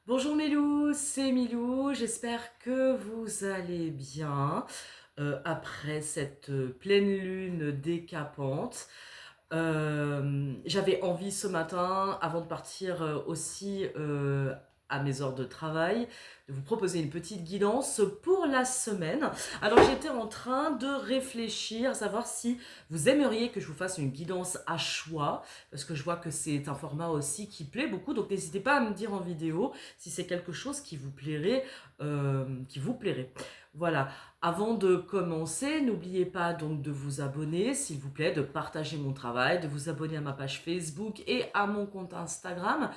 Bonjour Milou, c'est Milou, j'espère que vous allez bien après cette pleine lune décapante. J'avais envie ce matin, avant de partir aussi à mes heures de travail, de vous proposer une petite guidance pour la semaine. Alors j'étais en train de réfléchir, savoir si vous aimeriez que je vous fasse une guidance à choix, parce que je vois que c'est un format aussi qui plaît beaucoup, donc n'hésitez pas à me dire en vidéo si c'est quelque chose qui vous plairait, qui vous plairait. Voilà. Avant de commencer, n'oubliez pas donc de vous abonner, s'il vous plaît, de partager mon travail, de vous abonner à ma page Facebook et à mon compte Instagram,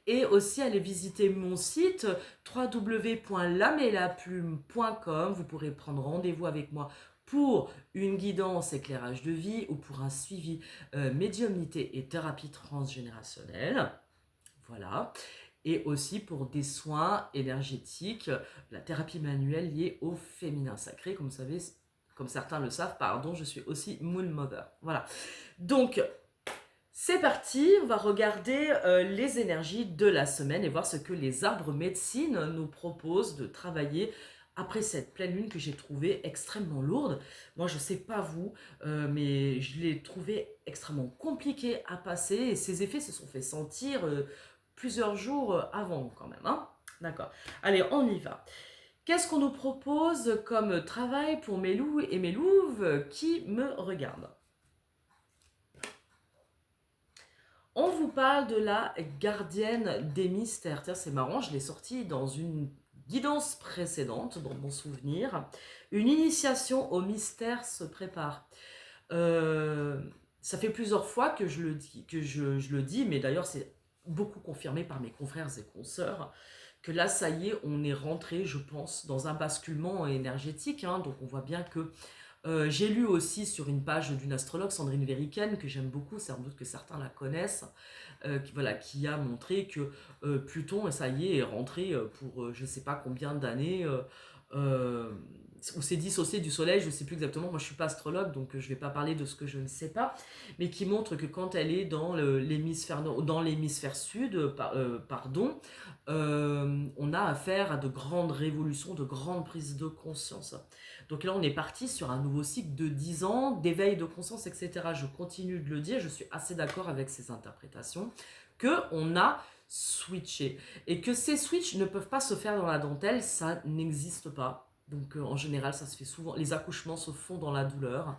et aussi aller visiter mon site www.lamellaplume.com. Vous pourrez prendre rendez-vous avec moi pour une guidance éclairage de vie ou pour un suivi médiumnité et thérapie transgénérationnelle. Voilà. Et aussi pour des soins énergétiques, la thérapie manuelle liée au féminin sacré. Comme vous savez, comme certains le savent, pardon, je suis aussi Moon Mother. Voilà. Donc, c'est parti, on va regarder les énergies de la semaine et voir ce que les arbres médecine nous proposent de travailler après cette pleine lune que j'ai trouvée extrêmement lourde. Moi, je ne sais pas vous, mais je l'ai trouvée extrêmement compliquée à passer et ses effets se sont fait sentir plusieurs jours avant quand même. Hein. D'accord. Allez, on y va. Qu'est-ce qu'on nous propose comme travail pour mes loups et mes louves qui me regardent? On vous parle de la gardienne des mystères. Tiens, c'est marrant, je l'ai sortie dans une guidance précédente, dans mon souvenir. Une initiation au mystère se prépare. Euh, Ça fait plusieurs fois que je le dis, mais d'ailleurs c'est beaucoup confirmé par mes confrères et consoeurs, que là, ça y est, on est rentré, je pense, dans un basculement énergétique. Hein. Donc on voit bien que j'ai lu aussi sur une page d'une astrologue, Sandrine Veriken, que j'aime beaucoup, c'est sans doute que certains la connaissent, voilà, qui a montré que Pluton, ça y est rentré pour je ne sais pas combien d'années, euh, ou s'est dissocié du Soleil, je ne sais plus exactement, moi je ne suis pas astrologue, donc je ne vais pas parler de ce que je ne sais pas, mais qui montre que quand elle est dans l'hémisphère sud, pardon, on a affaire à de grandes révolutions, de grandes prises de conscience. Donc là, on est parti sur un nouveau cycle de 10 ans, d'éveil de conscience, etc. Je continue de le dire, je suis assez d'accord avec ces interprétations, qu'on a switché. Et que ces switches ne peuvent pas se faire dans la dentelle, ça n'existe pas. Donc en général, ça se fait souvent, les accouchements se font dans la douleur.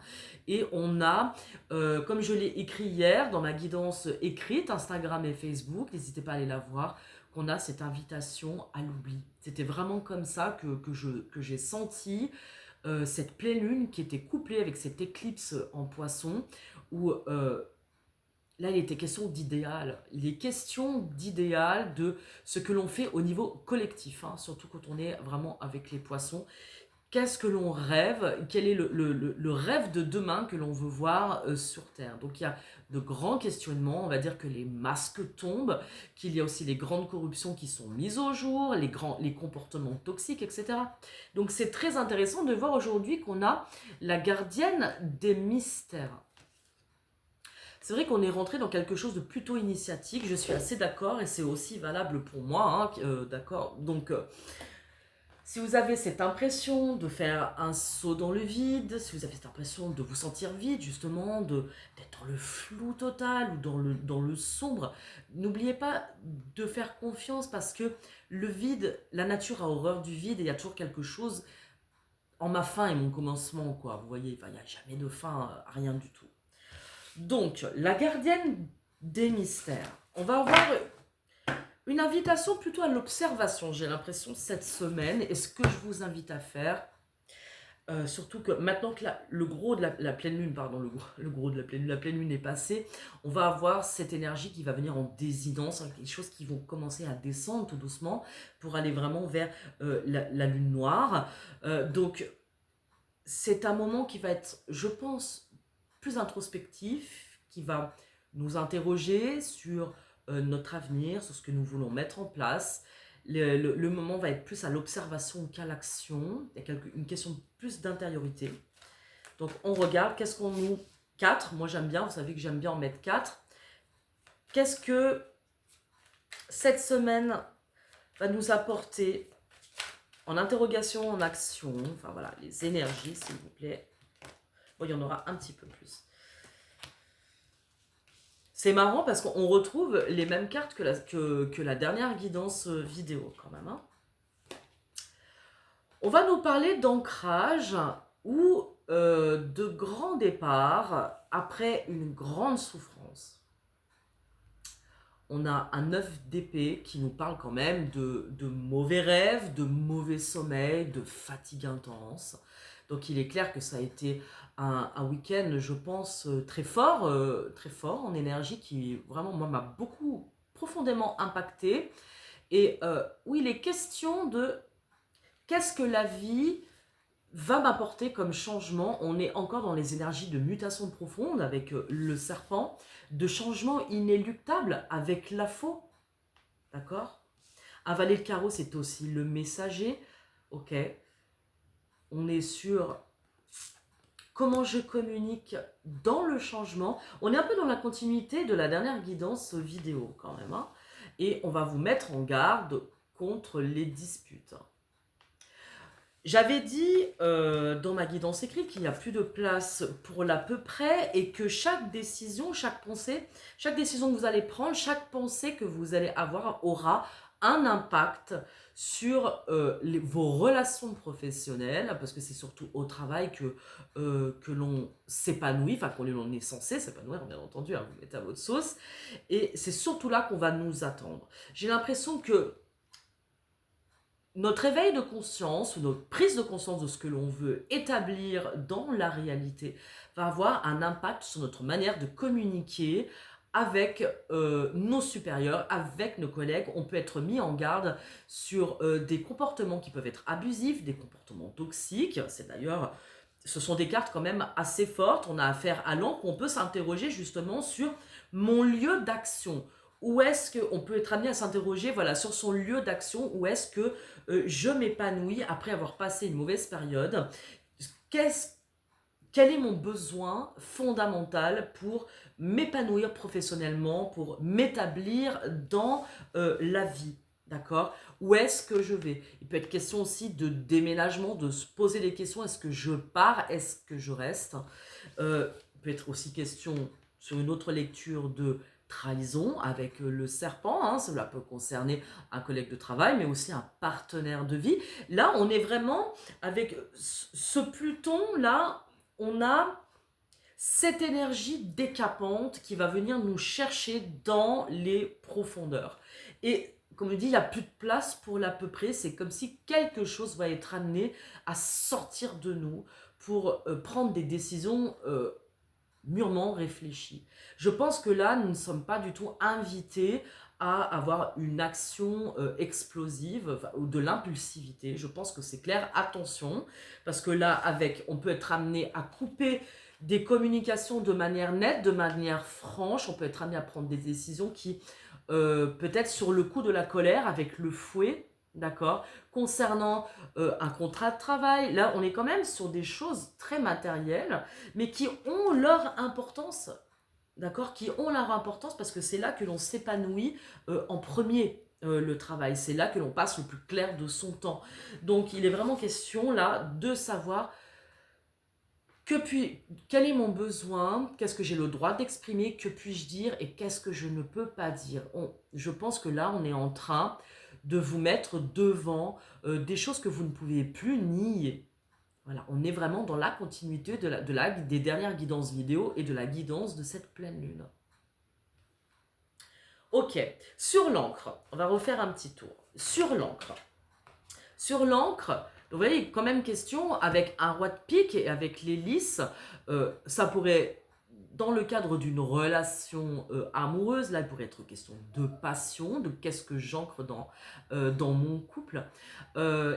Et on a, comme je l'ai écrit hier dans ma guidance écrite, Instagram et Facebook, n'hésitez pas à aller la voir, qu'on a cette invitation à l'oubli. C'était vraiment comme ça que j'ai senti cette pleine lune qui était couplée avec cette éclipse en poisson, où là il était question d'idéal. Il est question d'idéal, de ce que l'on fait au niveau collectif, hein, surtout quand on est vraiment avec les poissons. Qu'est-ce que l'on rêve? Quel est le rêve de demain que l'on veut voir sur Terre? Donc il y a de grands questionnements, on va dire que les masques tombent, qu'il y a aussi les grandes corruptions qui sont mises au jour, les comportements toxiques, etc. Donc c'est très intéressant de voir aujourd'hui qu'on a la gardienne des mystères. C'est vrai qu'on est rentré dans quelque chose de plutôt initiatique, je suis assez d'accord, et c'est aussi valable pour moi, hein, d'accord. Donc si vous avez cette impression de faire un saut dans le vide, si vous avez cette impression de vous sentir vide, justement, d'être dans le flou total ou dans le sombre, n'oubliez pas de faire confiance parce que le vide, la nature a horreur du vide et il y a toujours quelque chose en ma fin et mon commencement, quoi. Vous voyez, il n'y a jamais de fin à rien du tout. Donc, la gardienne des mystères. On va avoir une invitation plutôt à l'observation, j'ai l'impression, cette semaine. Et ce que je vous invite à faire, surtout que maintenant que le gros de la pleine lune, pardon, le gros de la pleine lune est passé, on va avoir cette énergie qui va venir en désinence, avec des choses qui vont commencer à descendre tout doucement pour aller vraiment vers la lune noire. Donc, c'est un moment qui va être, je pense, plus introspectif, qui va nous interroger sur notre avenir, sur ce que nous voulons mettre en place. Le moment va être plus à l'observation qu'à l'action. Il y a une question plus d'intériorité. Donc on regarde, qu'est-ce qu'on nous... 4, moi j'aime bien, vous savez que j'aime bien en mettre 4. Qu'est-ce que cette semaine va nous apporter en interrogation, en action, enfin voilà, les énergies, s'il vous plaît. Bon, il y en aura un petit peu plus. C'est marrant parce qu'on retrouve les mêmes cartes que la dernière guidance vidéo quand même. Hein. On va nous parler d'ancrage ou de grand départ après une grande souffrance. On a un 9 d'épée qui nous parle quand même de mauvais rêves, de mauvais sommeil, de fatigue intense. Donc il est clair que ça a été un week-end, je pense, très fort en énergie, qui vraiment, moi, m'a beaucoup, profondément impacté. Et où il est question de qu'est-ce que la vie va m'apporter comme changement. On est encore dans les énergies de mutation profonde avec le serpent, de changement inéluctable avec la faux. D'accord. Un valet de carreau, c'est aussi le messager. Ok. On est sur comment je communique dans le changement. On est un peu dans la continuité de la dernière guidance vidéo quand même. Hein. Et on va vous mettre en garde contre les disputes. J'avais dit dans ma guidance écrite qu'il n'y a plus de place pour l'à peu près et que chaque décision, chaque pensée, chaque décision que vous allez prendre, chaque pensée que vous allez avoir aura un impact sur vos relations professionnelles, parce que c'est surtout au travail que l'on s'épanouit, enfin qu'on l'on est censé s'épanouir, bien entendu, hein, vous mettez à votre sauce, et c'est surtout là qu'on va nous attendre. J'ai l'impression que notre éveil de conscience ou notre prise de conscience de ce que l'on veut établir dans la réalité va avoir un impact sur notre manière de communiquer avec nos supérieurs, avec nos collègues. On peut être mis en garde sur des comportements qui peuvent être abusifs, des comportements toxiques. C'est d'ailleurs, ce sont des cartes quand même assez fortes. On a affaire à l'encre. On peut s'interroger justement sur mon lieu d'action. Où est-ce qu'on peut être amené à s'interroger voilà, sur son lieu d'action, où est-ce que je m'épanouis après avoir passé une mauvaise période. Quel est mon besoin fondamental pour m'épanouir professionnellement, pour m'établir dans la vie, d'accord? Où est-ce que je vais? Il peut être question aussi de déménagement, de se poser des questions. Est-ce que je pars? Est-ce que je reste? Il peut être aussi question, sur une autre lecture, de trahison avec le serpent. Hein, cela peut concerner un collègue de travail, mais aussi un partenaire de vie. Là, on est vraiment avec ce Pluton-là, on a cette énergie décapante qui va venir nous chercher dans les profondeurs. Et comme je dis, il n'y a plus de place pour l'à peu près. C'est comme si quelque chose va être amené à sortir de nous pour prendre des décisions mûrement réfléchies. Je pense que là, nous ne sommes pas du tout invités à avoir une action explosive enfin, ou de l'impulsivité. Je pense que c'est clair. Attention, parce que là, on peut être amené à couper des communications de manière nette, de manière franche. On peut être amené à prendre des décisions qui, peut-être sur le coup de la colère, avec le fouet, d'accord, concernant un contrat de travail. Là, on est quand même sur des choses très matérielles, mais qui ont leur importance, d'accord, qui ont leur importance parce que c'est là que l'on s'épanouit en premier. Le travail, c'est là que l'on passe le plus clair de son temps. Donc, il est vraiment question là de savoir quel est mon besoin, qu'est-ce que j'ai le droit d'exprimer, que puis-je dire et qu'est-ce que je ne peux pas dire. Je pense que là, on est en train de vous mettre devant des choses que vous ne pouvez plus nier. Voilà, on est vraiment dans la continuité des dernières guidances vidéo et de la guidance de cette pleine lune. Ok, sur l'encre, on va refaire un petit tour. Sur l'encre, vous voyez, quand même question, avec un roi de pique et avec l'hélice, ça pourrait, dans le cadre d'une relation amoureuse, là, il pourrait être question de passion, de qu'est-ce que j'ancre dans mon couple.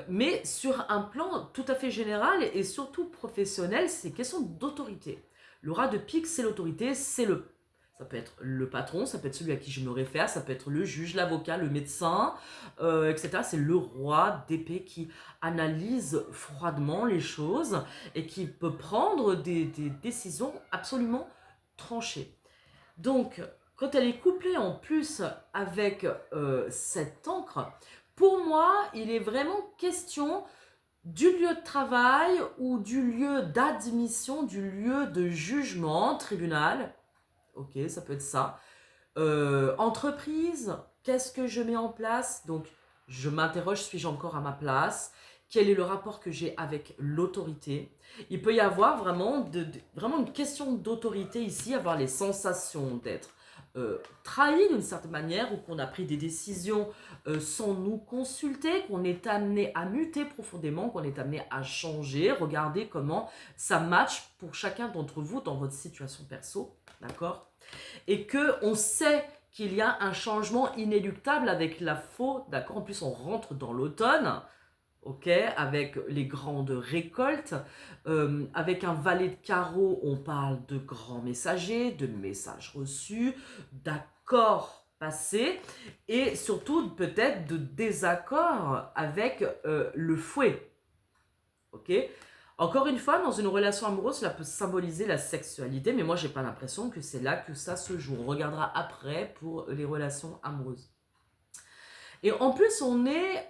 Mais sur un plan tout à fait général et surtout professionnel, c'est question d'autorité. Le roi de pique, c'est l'autorité, ça peut être le patron, ça peut être celui à qui je me réfère, ça peut être le juge, l'avocat, le médecin, etc. C'est le roi d'épée qui analyse froidement les choses et qui peut prendre des décisions absolument tranchées. Donc, quand elle est couplée en plus avec cette encre, pour moi, il est vraiment question du lieu de travail ou du lieu d'admission, du lieu de jugement, tribunal. Ok, ça peut être ça. Entreprise, qu'est-ce que je mets en place? Donc, je m'interroge, suis-je encore à ma place? Quel est le rapport que j'ai avec l'autorité? Il peut y avoir vraiment, vraiment une question d'autorité ici, avoir les sensations d'être trahi d'une certaine manière ou qu'on a pris des décisions sans nous consulter, qu'on est amené à muter profondément, qu'on est amené à changer. Regardez comment ça match pour chacun d'entre vous dans votre situation perso, d'accord? Et qu'on sait qu'il y a un changement inéluctable avec la faux, d'accord? En plus, on rentre dans l'automne, ok? Avec les grandes récoltes. Avec un valet de carreau, on parle de grands messagers, de messages reçus, d'accords passés, et surtout peut-être de désaccords avec le fouet, ok? Encore une fois, dans une relation amoureuse, cela peut symboliser la sexualité, mais moi, j'ai pas l'impression que c'est là que ça se joue. On regardera après pour les relations amoureuses. Et en plus, on est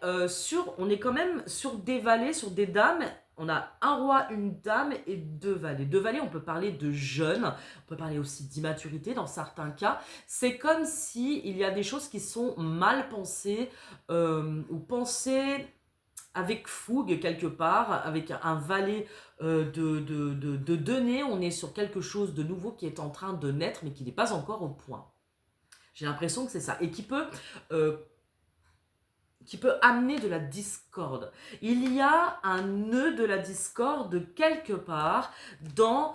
quand même sur des valets, sur des dames. On a un roi, une dame et deux valets. Deux valets, on peut parler de jeunes, on peut parler aussi d'immaturité dans certains cas. C'est comme si il y a des choses qui sont mal pensées ou pensées avec fougue quelque part, avec un valet de données, on est sur quelque chose de nouveau qui est en train de naître, mais qui n'est pas encore au point. J'ai l'impression que c'est ça. Et euh, qui peut amener de la discorde. Il y a un nœud de la discorde quelque part dans...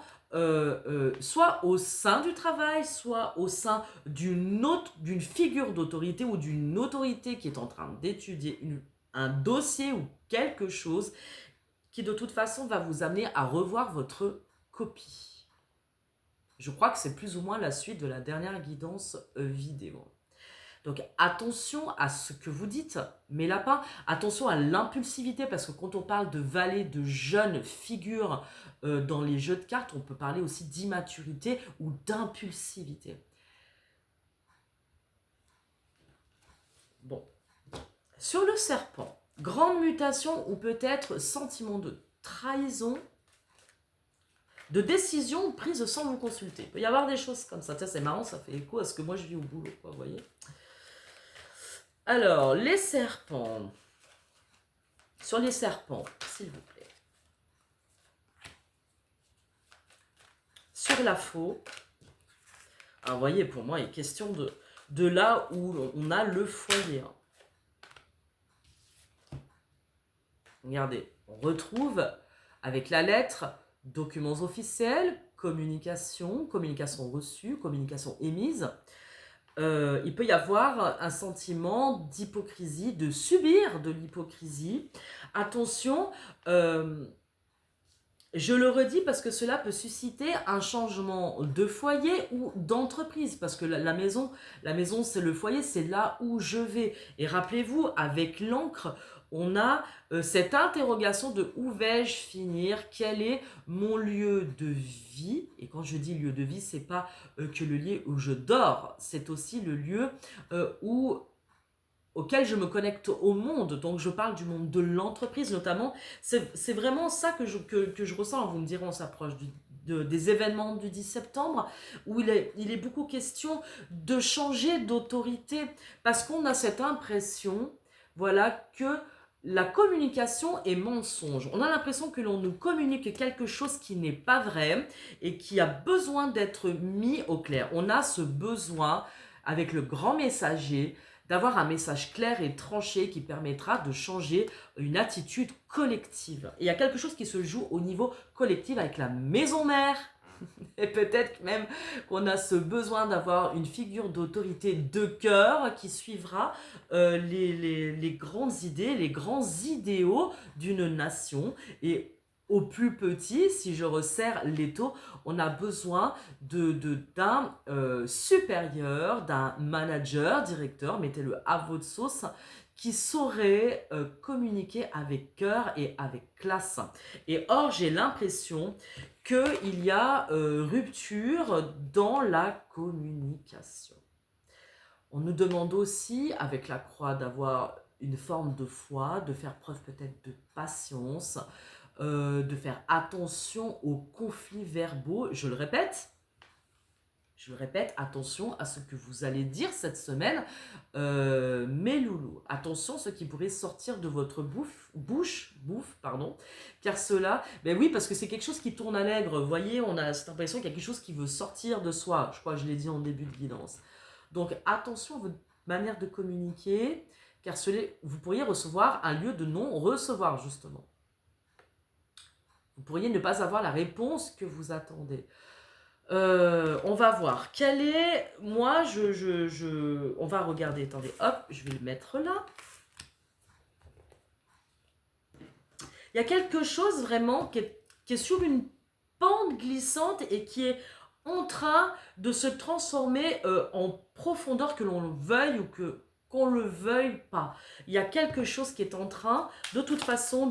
soit au sein du travail, soit au sein d'une figure d'autorité ou d'une autorité qui est en train d'étudier un dossier ou quelque chose qui de toute façon va vous amener à revoir votre copie. Je crois que c'est plus ou moins la suite de la dernière guidance vidéo. Donc attention à ce que vous dites, mes lapins, attention à l'impulsivité, parce que quand on parle de valet, de jeunes figures dans les jeux de cartes, on peut parler aussi d'immaturité ou d'impulsivité. Bon. Sur le serpent, grande mutation ou peut-être sentiment de trahison, de décision prise sans vous consulter. Il peut y avoir des choses comme ça. C'est marrant, ça fait écho à ce que moi je vis au boulot, quoi, vous voyez. Alors, les serpents. Sur les serpents, s'il vous plaît. Sur la faux. Alors, vous voyez, pour moi, il est question de là où on a le foyer. Regardez, on retrouve avec la lettre documents officiels, communication, communication reçue, communication émise. Il peut y avoir un sentiment d'hypocrisie, de subir de l'hypocrisie. Attention, je le redis parce que cela peut susciter un changement de foyer ou d'entreprise. Parce que la maison c'est le foyer, c'est là où je vais. Et rappelez-vous, avec l'encre, on a cette interrogation de où vais-je finir? Quel est mon lieu de vie? Et quand je dis lieu de vie, c'est pas que le lieu où je dors, c'est aussi le lieu auquel je me connecte au monde. Donc je parle du monde de l'entreprise notamment. C'est vraiment ça que je ressens. Vous me direz, on s'approche des événements du 10 septembre, où il est beaucoup question de changer d'autorité, parce qu'on a cette impression, voilà, que la communication est mensonge. On a l'impression que l'on nous communique quelque chose qui n'est pas vrai et qui a besoin d'être mis au clair. On a ce besoin, avec le grand messager, d'avoir un message clair et tranché qui permettra de changer une attitude collective. Et il y a quelque chose qui se joue au niveau collectif avec la maison mère. Et peut-être même qu'on a ce besoin d'avoir une figure d'autorité de cœur qui suivra les grandes idées, les grands idéaux d'une nation. Et au plus petit, si je resserre l'étau, on a besoin d'un supérieur, d'un manager, directeur, mettez-le à votre sauce, qui saurait communiquer avec cœur et avec classe. Et or, j'ai l'impression qu'il y a rupture dans la communication. On nous demande aussi, avec la croix, d'avoir une forme de foi, de faire preuve peut-être de patience, de faire attention aux conflits verbaux. Je le répète, attention à ce que vous allez dire cette semaine, mes loulous. Attention à ce qui pourrait sortir de votre bouche, pardon, car cela, ben oui, parce que c'est quelque chose qui tourne à l'aigre. Vous voyez, on a cette impression qu'il y a quelque chose qui veut sortir de soi. Je crois que je l'ai dit en début de guidance. Donc attention à votre manière de communiquer, car vous pourriez recevoir un lieu de non-recevoir, justement. Vous pourriez ne pas avoir la réponse que vous attendez. On va voir. Quel est... Moi, on va regarder. Attendez, hop, je vais le mettre là. Il y a quelque chose vraiment qui est sur une pente glissante et qui est en train de se transformer en profondeur, que l'on le veuille ou qu'on le veuille pas. Il y a quelque chose qui est en train, de toute façon,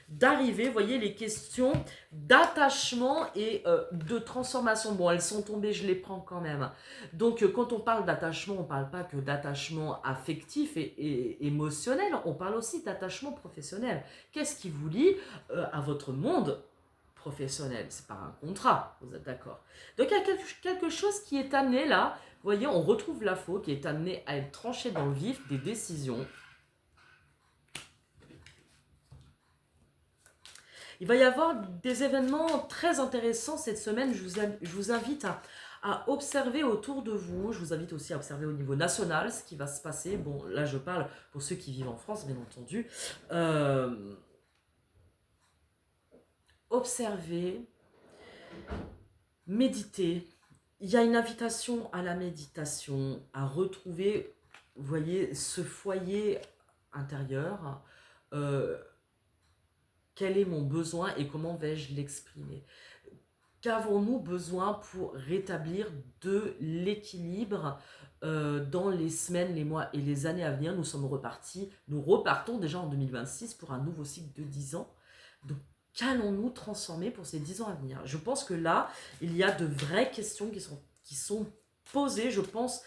d'arriver. Vous voyez, les questions d'attachement et de transformation. Bon, elles sont tombées, je les prends quand même. Donc, quand on parle d'attachement, on ne parle pas que d'attachement affectif et émotionnel, on parle aussi d'attachement professionnel. Qu'est-ce qui vous lie à votre monde professionnel? C'est par un contrat, vous êtes d'accord? Donc, il y a quelque chose qui est amené là. Vous voyez, on retrouve la faux qui est amenée à être tranchée dans le vif des décisions. Il va y avoir des événements très intéressants cette semaine. Je vous invite à observer autour de vous. Je vous invite aussi à observer au niveau national ce qui va se passer. Bon, là, je parle pour ceux qui vivent en France, bien entendu. Observez, méditez. Il y a une invitation à la méditation, à retrouver, vous voyez, ce foyer intérieur. Quel est mon besoin et comment vais-je l'exprimer? Qu'avons-nous besoin pour rétablir de l'équilibre dans les semaines, les mois et les années à venir? Nous repartons déjà en 2026 pour un nouveau cycle de 10 ans. Donc, qu'allons-nous transformer pour ces 10 ans à venir? Je pense que là, il y a de vraies questions qui sont posées, je pense.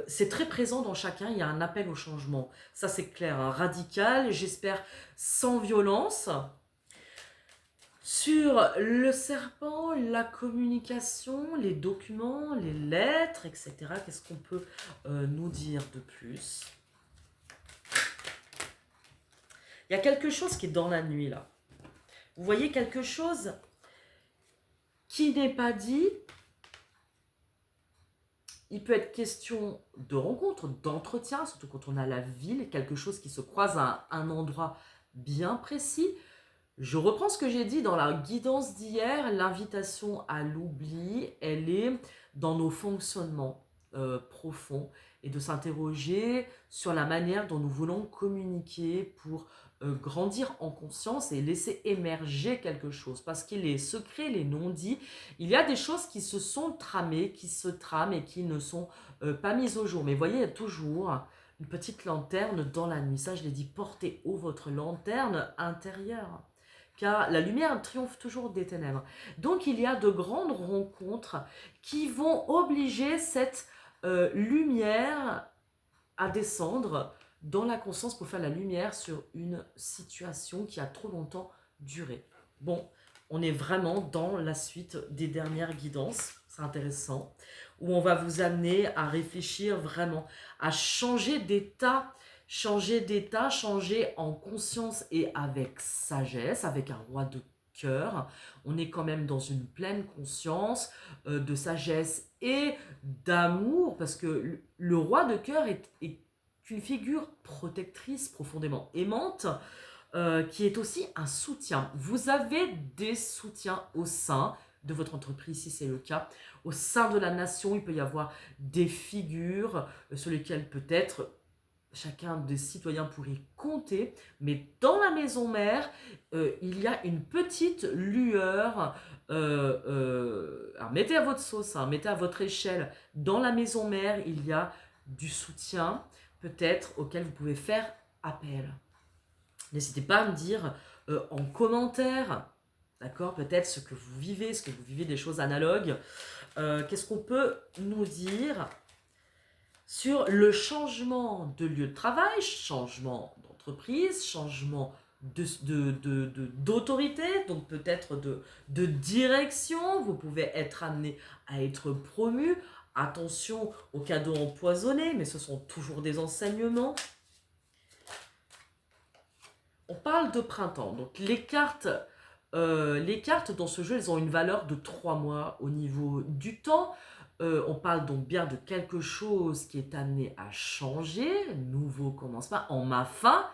C'est très présent dans chacun, il y a un appel au changement. Ça, c'est clair, hein, radical, j'espère sans violence. Sur le serpent, la communication, les documents, les lettres, etc. Qu'est-ce qu'on peut nous dire de plus? Il y a quelque chose qui est dans la nuit, là. Vous voyez quelque chose qui n'est pas dit. Il peut être question de rencontre, d'entretien, surtout quand on a la ville, quelque chose qui se croise à un endroit bien précis. Je reprends ce que j'ai dit dans la guidance d'hier, l'invitation à l'oubli, elle est dans nos fonctionnements profonds et de s'interroger sur la manière dont nous voulons communiquer pour grandir en conscience et laisser émerger quelque chose. Parce qu'il est secret, les non-dits, il y a des choses qui se sont tramées, qui se trament et qui ne sont pas mises au jour. Mais voyez, il y a toujours une petite lanterne dans la nuit. Ça, je l'ai dit, portez haut votre lanterne intérieure. Car la lumière triomphe toujours des ténèbres. Donc il y a de grandes rencontres qui vont obliger cette lumière à descendre dans la conscience pour faire la lumière sur une situation qui a trop longtemps duré. Bon, on est vraiment dans la suite des dernières guidances, c'est intéressant, où on va vous amener à réfléchir vraiment, à changer d'état, changer en conscience et avec sagesse, avec un roi de cœur. On est quand même dans une pleine conscience de sagesse et d'amour, parce que le roi de cœur est une figure protectrice, profondément aimante, qui est aussi un soutien. Vous avez des soutiens au sein de votre entreprise, si c'est le cas. Au sein de la nation, il peut y avoir des figures sur lesquelles peut-être chacun des citoyens pourrait compter, mais dans la maison mère, il y a une petite lueur. Alors mettez à votre sauce, hein, mettez à votre échelle. Dans la maison mère, il y a du soutien, peut-être, auquel vous pouvez faire appel. N'hésitez pas à me dire en commentaire, d'accord, peut-être ce que vous vivez des choses analogues. Qu'est-ce qu'on peut nous dire sur le changement de lieu de travail, changement d'entreprise, changement d'autorité, donc peut-être de direction. Vous pouvez être amené à être promu. Attention aux cadeaux empoisonnés, mais ce sont toujours des enseignements. On parle de printemps, donc les cartes dans ce jeu, elles ont une valeur de 3 mois au niveau du temps. On parle donc bien de quelque chose qui est amené à changer, nouveau commencement, en ma fin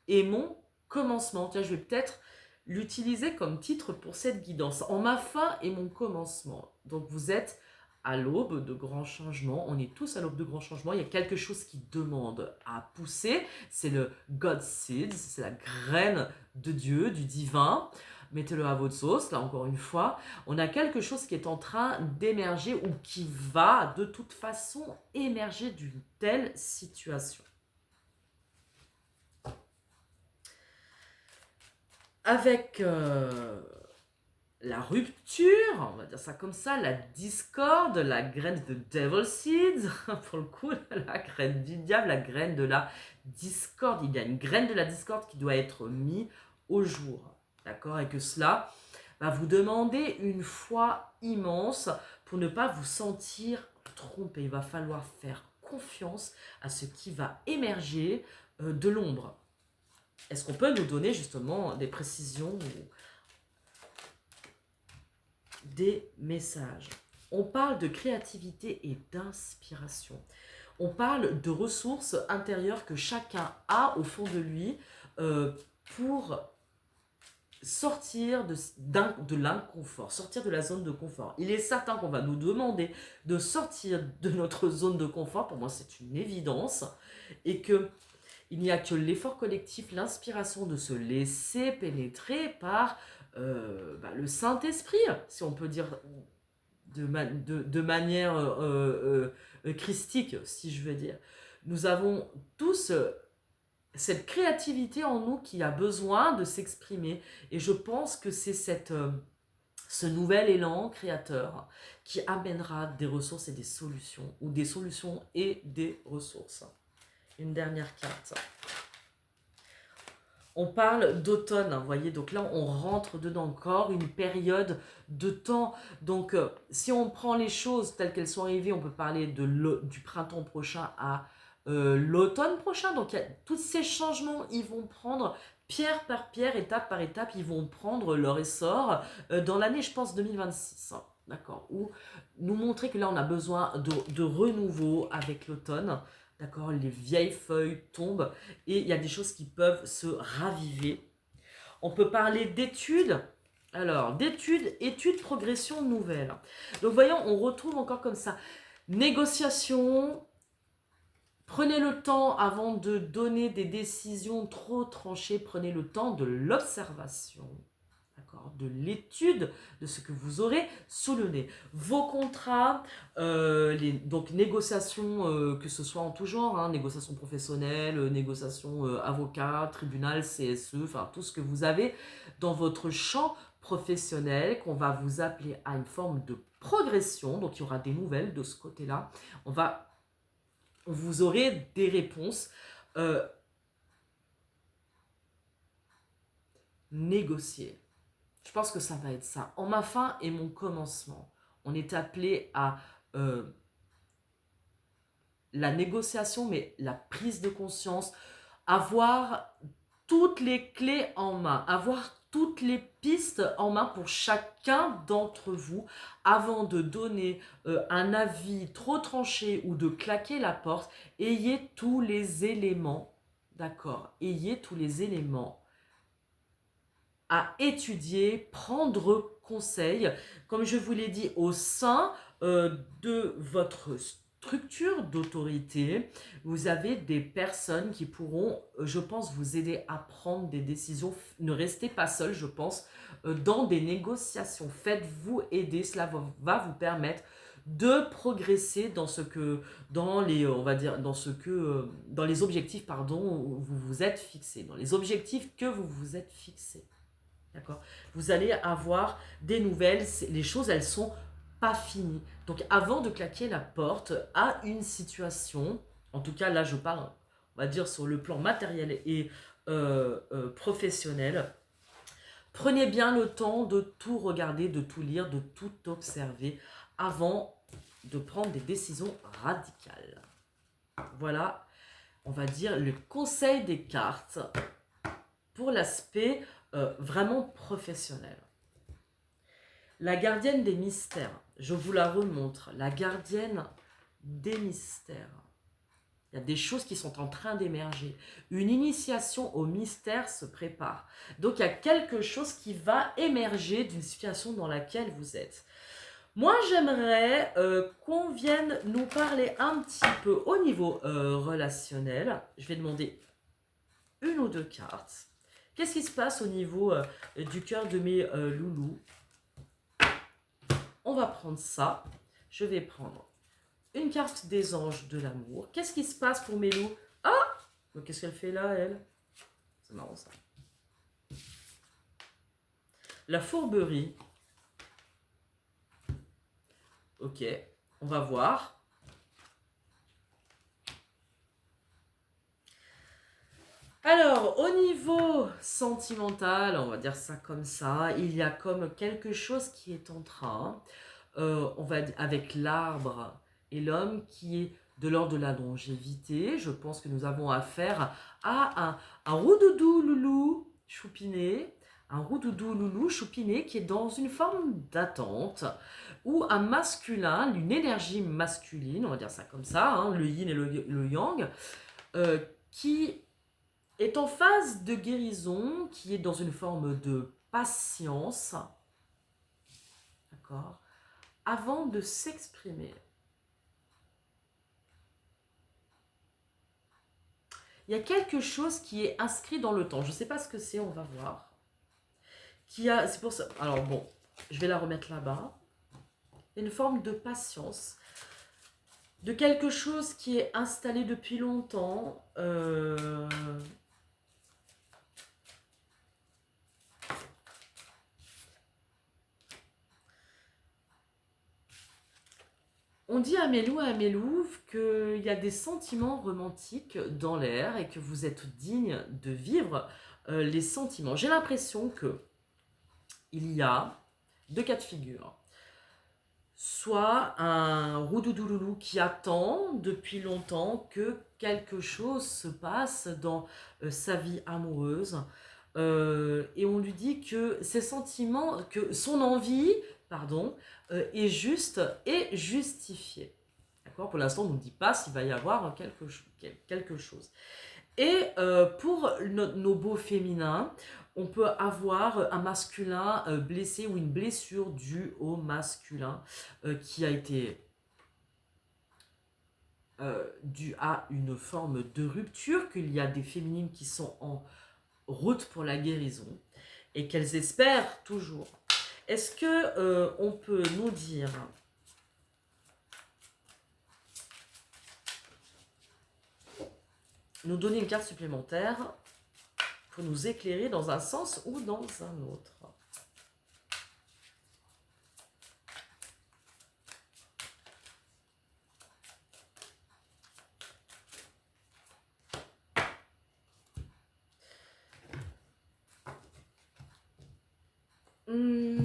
et mon commencement. Tiens, je vais peut-être l'utiliser comme titre pour cette guidance. En ma fin et mon commencement. Donc vous êtes à l'aube de grands changements. On est tous à l'aube de grands changements. Il y a quelque chose qui demande à pousser. C'est le God Seed, c'est la graine de Dieu, du divin. Mettez-le à votre sauce, là encore une fois. On a quelque chose qui est en train d'émerger ou qui va de toute façon émerger d'une telle situation. Avec la rupture, on va dire ça comme ça, la discorde, la graine de Devil Seeds, pour le coup, la graine du diable, la graine de la discorde. Il y a une graine de la discorde qui doit être mise au jour. D'accord? Et que cela va vous demander une foi immense pour ne pas vous sentir trompé. Il va falloir faire confiance à ce qui va émerger de l'ombre. Est-ce qu'on peut nous donner justement des précisions ou des messages? On parle de créativité et d'inspiration. On parle de ressources intérieures que chacun a au fond de lui pour sortir de l'inconfort, sortir de la zone de confort. Il est certain qu'on va nous demander de sortir de notre zone de confort. Pour moi, c'est une évidence. Et que il n'y a que l'effort collectif, l'inspiration de se laisser pénétrer par le Saint-Esprit, si on peut dire de manière christique, si je veux dire. Nous avons tous cette créativité en nous qui a besoin de s'exprimer. Et je pense que c'est ce nouvel élan créateur qui amènera des ressources et des solutions, ou des solutions et des ressources. Une dernière carte. On parle d'automne, vous voyez, donc là on rentre dedans encore une période de temps. Donc si on prend les choses telles qu'elles sont arrivées, on peut parler du printemps prochain à l'automne prochain. Donc tous ces changements, ils vont prendre pierre par pierre, étape par étape, ils vont prendre leur essor dans l'année, je pense, 2026. Hein, d'accord, ou nous montrer que là on a besoin de renouveau avec l'automne. D'accord, les vieilles feuilles tombent et il y a des choses qui peuvent se raviver. On peut parler d'études. Alors, études, progression nouvelle. Donc, voyons, on retrouve encore comme ça. Négociation. Prenez le temps avant de donner des décisions trop tranchées. Prenez le temps de l'observation. De l'étude de ce que vous aurez sous le nez. Vos contrats, donc négociations, que ce soit en tout genre, hein, négociations professionnelles, négociations avocat, tribunal, CSE, enfin tout ce que vous avez dans votre champ professionnel, qu'on va vous appeler à une forme de progression. Donc il y aura des nouvelles de ce côté-là. Vous aurez des réponses. Négocier. Je pense que ça va être ça. En ma fin et mon commencement, on est appelé à la négociation, mais la prise de conscience, avoir toutes les clés en main, avoir toutes les pistes en main pour chacun d'entre vous avant de donner un avis trop tranché ou de claquer la porte. Ayez tous les éléments, d'accord, ayez tous les éléments à étudier, prendre conseil, comme je vous l'ai dit, au sein de votre structure d'autorité, vous avez des personnes qui pourront, je pense, vous aider à prendre des décisions. Ne restez pas seul, je pense, dans des négociations. Faites-vous aider, cela va vous permettre de progresser dans ce que, dans les, on va dire, dans ce que, dans les objectifs, pardon, où vous vous êtes fixés, dans les objectifs que vous vous êtes fixés. D'accord. Vous allez avoir des nouvelles, les choses, elles sont pas fini. Donc avant de claquer la porte à une situation, en tout cas là je parle, on va dire sur le plan matériel et professionnel, prenez bien le temps de tout regarder, de tout lire, de tout observer avant de prendre des décisions radicales. Voilà, on va dire le conseil des cartes pour l'aspect vraiment professionnel. La gardienne des mystères, je vous la remontre, la gardienne des mystères. Il y a des choses qui sont en train d'émerger. Une initiation au mystère se prépare. Donc il y a quelque chose qui va émerger d'une situation dans laquelle vous êtes. Moi, j'aimerais qu'on vienne nous parler un petit peu au niveau relationnel. Je vais demander une ou deux cartes. Qu'est-ce qui se passe au niveau du cœur de mes loulous? On va prendre ça. Je vais prendre une carte des anges de l'amour. Qu'est-ce qui se passe pour mes loups? Ah! Qu'est-ce qu'elle fait là, elle? C'est marrant ça. La fourberie. Ok, on va voir. Alors, au niveau sentimental, on va dire ça comme ça, il y a comme quelque chose qui est en train, on va dire, avec l'arbre et l'homme qui est de l'ordre de la longévité. Je pense que nous avons affaire à un roudoudou loulou choupiné, un roudoudou loulou choupiné qui est dans une forme d'attente, ou un masculin, une énergie masculine, on va dire ça comme ça, hein, le yin et le yang, qui est en phase de guérison, qui est dans une forme de patience, d'accord, avant de s'exprimer. Il y a quelque chose qui est inscrit dans le temps. Je ne sais pas ce que c'est, on va voir. C'est pour ça. Alors bon, je vais la remettre là-bas. Une forme de patience, de quelque chose qui est installé depuis longtemps. On dit à Mélouve qu'il y a des sentiments romantiques dans l'air et que vous êtes digne de vivre les sentiments. J'ai l'impression que il y a deux cas de figure. Soit un roudoudoulou qui attend depuis longtemps que quelque chose se passe dans sa vie amoureuse. Et on lui dit que ses sentiments, que son envie, pardon, est juste et justifiée. D'accord? Pour l'instant, on ne nous dit pas s'il va y avoir quelque chose. Et pour nos beaux féminins, on peut avoir un masculin blessé ou une blessure due au masculin qui a été due à une forme de rupture, qu'il y a des féminines qui sont en route pour la guérison et qu'elles espèrent toujours. Est-ce que on peut nous dire nous donner une carte supplémentaire pour nous éclairer dans un sens ou dans un autre?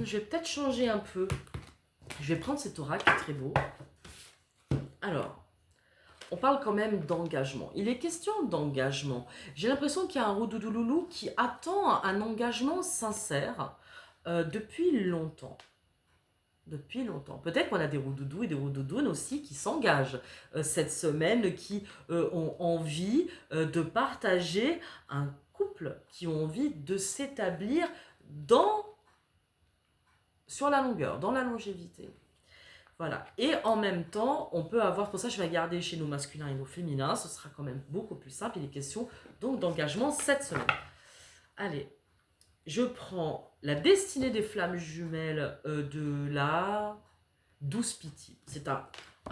Je vais peut-être changer un peu. Je vais prendre cet oracle qui est très beau. Alors, on parle quand même d'engagement. Il est question d'engagement. J'ai l'impression qu'il y a un roudoudoulou qui attend un engagement sincère depuis longtemps. Depuis longtemps. Peut-être qu'on a des roudoudous et des roudoudounes aussi qui s'engagent cette semaine, qui ont envie de partager un couple, qui ont envie de s'établir sur la longueur, dans la longévité. Voilà. Et en même temps, on peut avoir, pour ça je vais garder chez nos masculins et nos féminins, ce sera quand même beaucoup plus simple. Il est question donc d'engagement cette semaine. Allez, je prends la destinée des flammes jumelles de la douce pitié. C'est un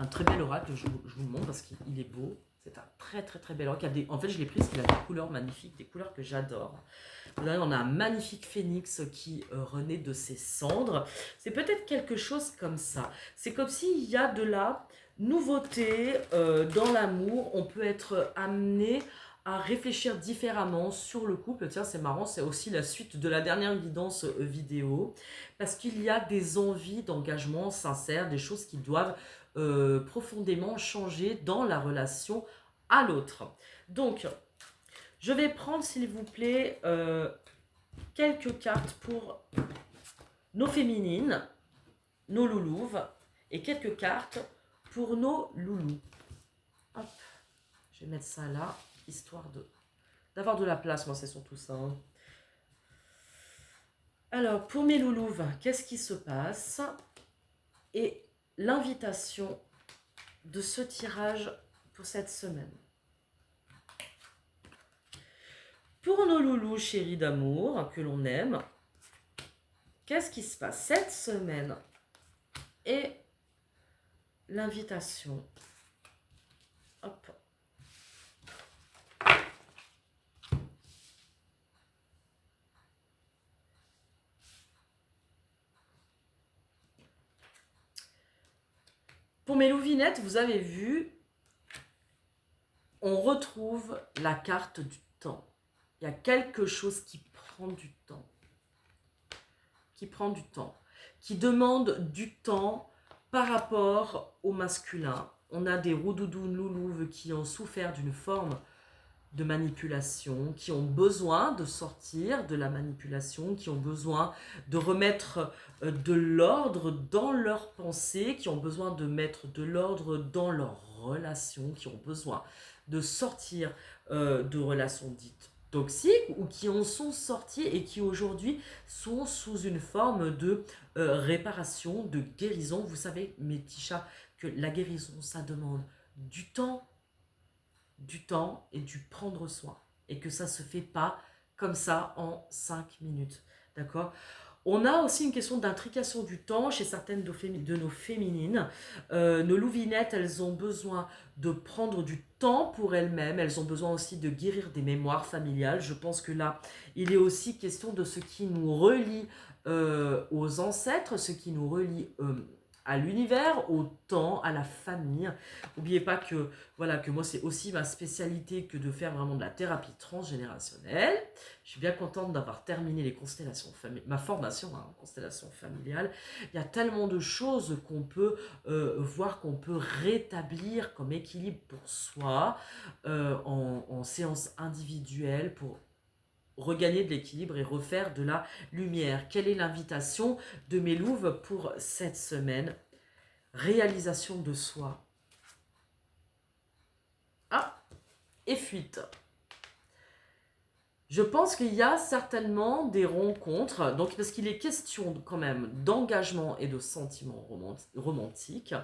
très bel oracle, je vous le montre parce qu'il est beau. C'est un très très très bel or. En fait, je l'ai pris parce qu'il a des couleurs magnifiques, des couleurs que j'adore. Là, on a un magnifique phénix qui renaît de ses cendres. C'est peut-être quelque chose comme ça. C'est comme s'il y a de la nouveauté dans l'amour. On peut être amené à réfléchir différemment sur le couple. Tiens, c'est marrant, c'est aussi la suite de la dernière guidance vidéo. Parce qu'il y a des envies d'engagement sincère, des choses qui doivent profondément changer dans la relation à l'autre. Donc, je vais prendre, s'il vous plaît, quelques cartes pour nos féminines, nos loulouves, et quelques cartes pour nos loulous. Hop, je vais mettre ça là, histoire d'avoir de la place, moi c'est surtout ça. Hein. Alors, pour mes loulouves, qu'est-ce qui se passe? Et l'invitation de ce tirage pour cette semaine. Pour nos loulous chéris d'amour que l'on aime, qu'est-ce qui se passe cette semaine? Et l'invitation. Hop. Pour mes louvinettes, vous avez vu, on retrouve la carte du temps. Il y a quelque chose qui prend du temps. Qui demande du temps par rapport au masculin. On a des roudoudounes loulouves qui ont souffert d'une forme de manipulation, qui ont besoin de sortir de la manipulation, qui ont besoin de remettre de l'ordre dans leurs pensées, qui ont besoin de mettre de l'ordre dans leurs relations, qui ont besoin de sortir de relations dites toxiques ou qui en sont sortis et qui aujourd'hui sont sous une forme de réparation, de guérison. Vous savez, mes petits chats, que la guérison, ça demande du temps et du prendre soin. Et que ça se fait pas comme ça en 5 minutes. D'accord ? On a aussi une question d'intrication du temps chez certaines de nos féminines. Nos louvinettes, elles ont besoin de prendre du temps pour elles-mêmes. Elles ont besoin aussi de guérir des mémoires familiales. Je pense que là, il est aussi question de ce qui nous relie aux ancêtres, ce qui nous relie à l'univers, au temps, à la famille. N'oubliez pas que, voilà, que moi, c'est aussi ma spécialité que de faire vraiment de la thérapie transgénérationnelle. Je suis bien contente d'avoir terminé les constellations ma formation en constellation familiale. Il y a tellement de choses qu'on peut voir, qu'on peut rétablir comme équilibre pour soi en séance individuelle pour regagner de l'équilibre et refaire de la lumière. Quelle est l'invitation de mes louves pour cette semaine? Réalisation de soi. Ah, et fuite. Je pense qu'il y a certainement des rencontres, donc parce qu'il est question quand même d'engagement et de sentiments romantiques.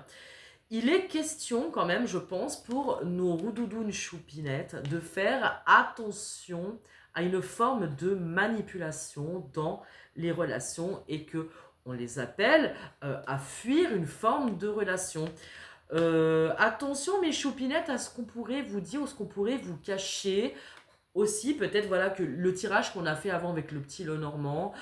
Il est question quand même, je pense, pour nos roudoudounes choupinettes, de faire attention à une forme de manipulation dans les relations et que on les appelle à fuir une forme de relation. Attention mes choupinettes à ce qu'on pourrait vous dire ou ce qu'on pourrait vous cacher. Aussi, peut-être voilà que le tirage qu'on a fait avant avec le petit Lenormand,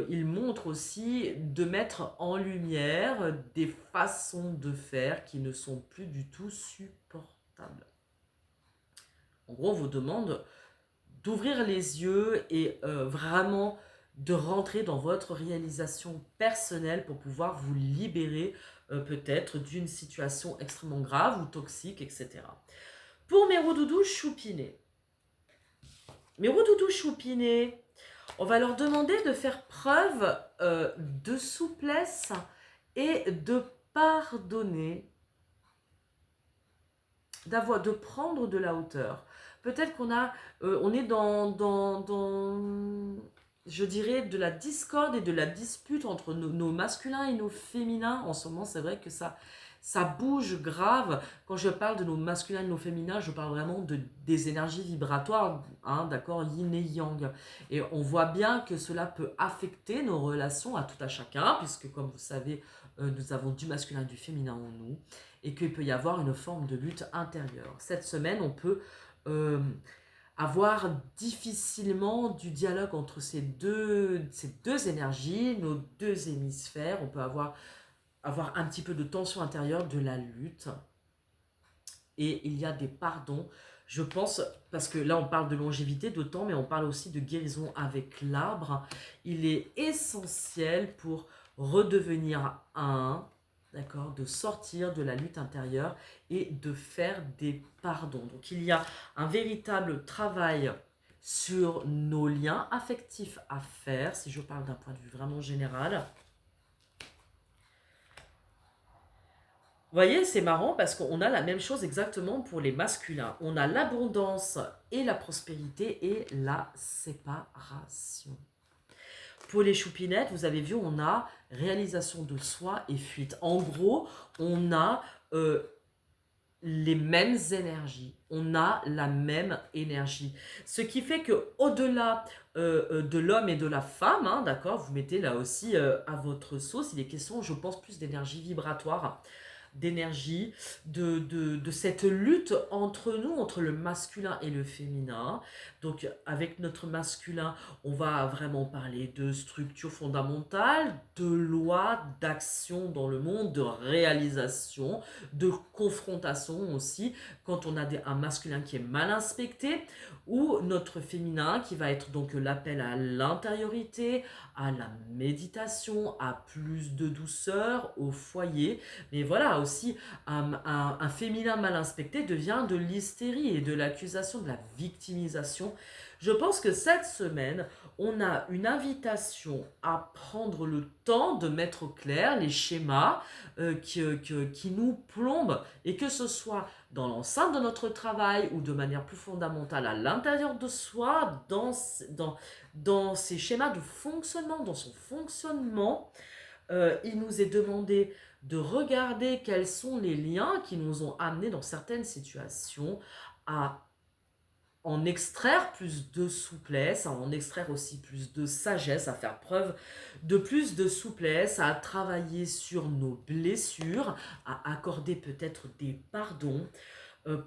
il montre aussi de mettre en lumière des façons de faire qui ne sont plus du tout supportables. En gros, on vous demande d'ouvrir les yeux et vraiment de rentrer dans votre réalisation personnelle pour pouvoir vous libérer peut-être d'une situation extrêmement grave ou toxique, etc. Pour mes roudoudous choupinés, mes roudoudous choupinés, on va leur demander de faire preuve de souplesse et de pardonner, de prendre de la hauteur. Peut-être on est dans, je dirais, de la discorde et de la dispute entre nos masculins et nos féminins. En ce moment, c'est vrai que ça bouge grave. Quand je parle de nos masculins et nos féminins, je parle vraiment des énergies vibratoires, hein, d'accord, yin et yang. Et on voit bien que cela peut affecter nos relations à tout à chacun, puisque comme vous savez, nous avons du masculin et du féminin en nous. et qu'il peut y avoir une forme de lutte intérieure. Cette semaine, on peut euh, avoir difficilement du dialogue entre ces deux énergies, nos deux hémisphères. On peut avoir un petit peu de tension intérieure, de la lutte. Et il y a des pardons. Je pense, parce que là on parle de longévité, de temps, mais on parle aussi de guérison avec l'arbre. Il est essentiel pour redevenir un, d'accord, de sortir de la lutte intérieure et de faire des pardons. Donc il y a un véritable travail sur nos liens affectifs à faire, si je parle d'un point de vue vraiment général. Vous voyez, c'est marrant parce qu'on a la même chose exactement pour les masculins. On a l'abondance et la prospérité et la séparation. Pour les choupinettes, vous avez vu, on a réalisation de soi et fuite. En gros, on a les mêmes énergies. On a la même énergie. Ce qui fait que au-delà de l'homme et de la femme, hein, d'accord, vous mettez là aussi à votre sauce, il est question, je pense, plus d'énergie vibratoire, d'énergie, de cette lutte entre nous, entre le masculin et le féminin. Donc avec notre masculin, on va vraiment parler de structure fondamentale, de loi, d'action dans le monde, de réalisation, de confrontation aussi, quand on a un masculin qui est mal inspecté, ou notre féminin qui va être donc l'appel à l'intériorité, à la méditation, à plus de douceur, au foyer. Mais voilà, aussi, un féminin mal inspecté devient de l'hystérie et de l'accusation, de la victimisation. Je pense que cette semaine, on a une invitation à prendre le temps de mettre au clair les schémas qui nous plombent, et que ce soit dans l'enceinte de notre travail ou de manière plus fondamentale à l'intérieur de soi, dans ces schémas de fonctionnement, dans son fonctionnement. Il nous est demandé de regarder quels sont les liens qui nous ont amenés dans certaines situations à en extraire plus de souplesse, à en extraire aussi plus de sagesse, à faire preuve de plus de souplesse, à travailler sur nos blessures, à accorder peut-être des pardons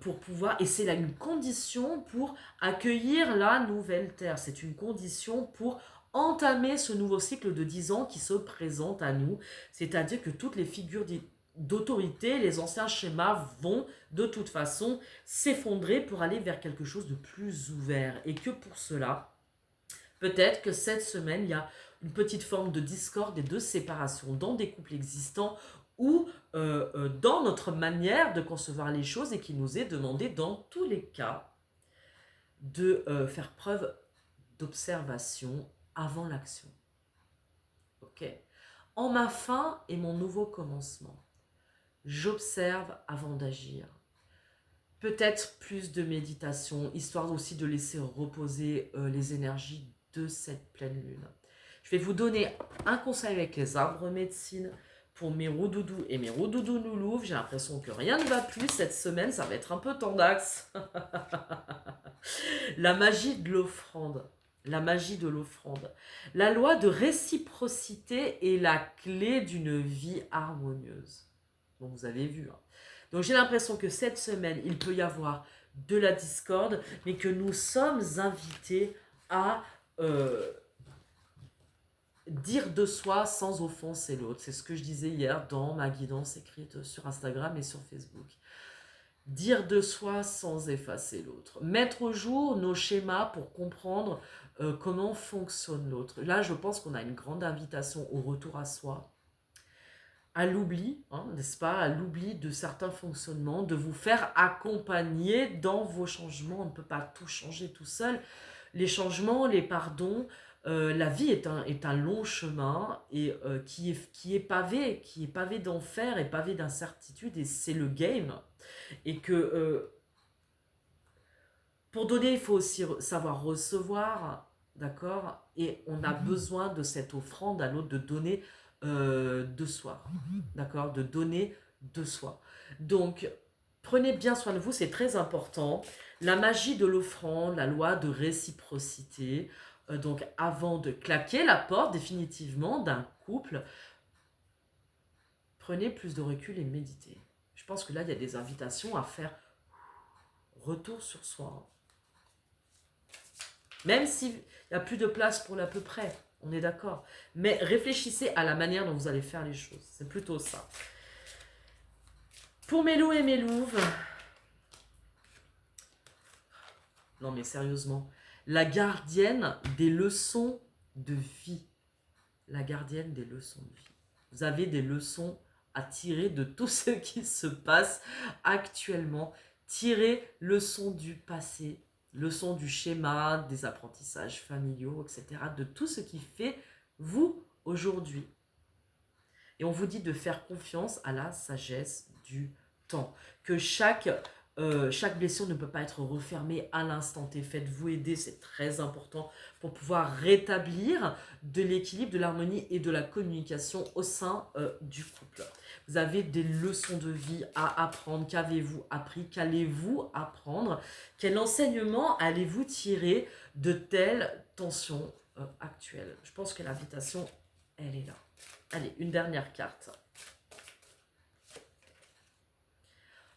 pour pouvoir, et c'est là une condition pour accueillir la nouvelle terre, c'est une condition pour entamer ce nouveau cycle de 10 ans qui se présente à nous, c'est-à-dire que toutes les figures d'autorité, les anciens schémas vont de toute façon s'effondrer pour aller vers quelque chose de plus ouvert, et que pour cela, peut-être que cette semaine, il y a une petite forme de discorde et de séparation dans des couples existants, ou dans notre manière de concevoir les choses, et qui nous est demandé dans tous les cas de faire preuve d'observation avant l'action. Ok. En ma fin et mon nouveau commencement, j'observe avant d'agir. Peut-être plus de méditation, histoire aussi de laisser reposer les énergies de cette pleine lune. Je vais vous donner un conseil avec les arbres médecine pour mes roudoudous et mes roudoudous loulouvent. J'ai l'impression que rien ne va plus cette semaine, ça va être un peu tendax. La magie de l'offrande. La magie de l'offrande. La loi de réciprocité est la clé d'une vie harmonieuse. Donc vous avez vu. Hein. Donc j'ai l'impression que cette semaine, il peut y avoir de la discorde, mais que nous sommes invités à dire de soi sans offenser l'autre. C'est ce que je disais hier dans ma guidance écrite sur Instagram et sur Facebook. Dire de soi sans effacer l'autre. Mettre au jour nos schémas pour comprendre comment fonctionne l'autre. Là, je pense qu'on a une grande invitation au retour à soi, à l'oubli, hein, n'est-ce pas, à l'oubli de certains fonctionnements, de vous faire accompagner dans vos changements. On ne peut pas tout changer tout seul. Les changements, les pardons, la vie est un long chemin, et qui est pavé d'enfer et pavé d'incertitudes, et c'est le game. Et que pour donner, il faut aussi savoir recevoir, d'accord? Et on a besoin de cette offrande à l'autre, de donner de soi, d'accord? De donner de soi. Donc, prenez bien soin de vous, c'est très important. La magie de l'offrande, la loi de réciprocité. Donc, avant de claquer la porte définitivement d'un couple, prenez plus de recul et méditez. Je pense que là, il y a des invitations à faire retour sur soi. Même s'il n'y a plus de place pour l'à peu près, on est d'accord. Mais réfléchissez à la manière dont vous allez faire les choses. C'est plutôt ça. Pour mes loups et mes louves, non mais sérieusement, la gardienne des leçons de vie. La gardienne des leçons de vie. Vous avez des leçons à tirer de tout ce qui se passe actuellement. Tirez leçon du passé, leçon du schéma, des apprentissages familiaux, etc. De tout ce qui fait vous aujourd'hui. Et on vous dit de faire confiance à la sagesse du temps. Que chaque blessure ne peut pas être refermée à l'instant T. Faites-vous aider, c'est très important pour pouvoir rétablir de l'équilibre, de l'harmonie et de la communication au sein du couple. Vous avez des leçons de vie à apprendre. Qu'avez-vous appris? Qu'allez-vous apprendre? Quel enseignement allez-vous tirer de telles tensions actuelles? Je pense que l'invitation, elle est là. Allez, une dernière carte.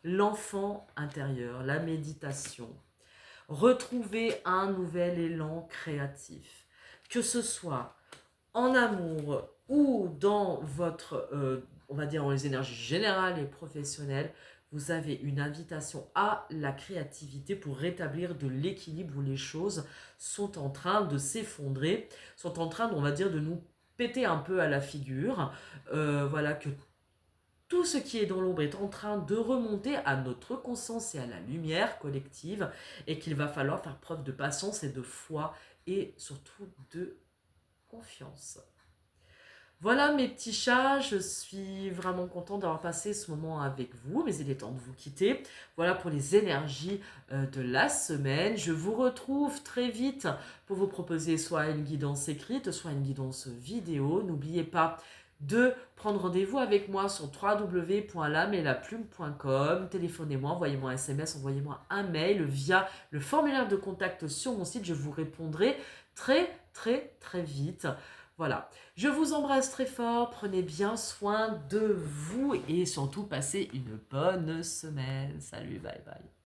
L'enfant intérieur, la méditation. Retrouver un nouvel élan créatif. Que ce soit en amour ou dans votre, on va dire, dans les énergies générales et professionnelles, vous avez une invitation à la créativité pour rétablir de l'équilibre où les choses sont en train de s'effondrer, sont en train, on va dire, de nous péter un peu à la figure. Voilà, que tout ce qui est dans l'ombre est en train de remonter à notre conscience et à la lumière collective et qu'il va falloir faire preuve de patience et de foi et surtout de confiance. Voilà mes petits chats, je suis vraiment contente d'avoir passé ce moment avec vous, mais il est temps de vous quitter. Voilà pour les énergies de la semaine. Je vous retrouve très vite pour vous proposer soit une guidance écrite, soit une guidance vidéo. N'oubliez pas de prendre rendez-vous avec moi sur www.lameetlaplume.com. Téléphonez-moi, envoyez-moi un SMS, envoyez-moi un mail via le formulaire de contact sur mon site. Je vous répondrai très très vite. Voilà, je vous embrasse très fort, prenez bien soin de vous et surtout passez une bonne semaine. Salut, bye bye.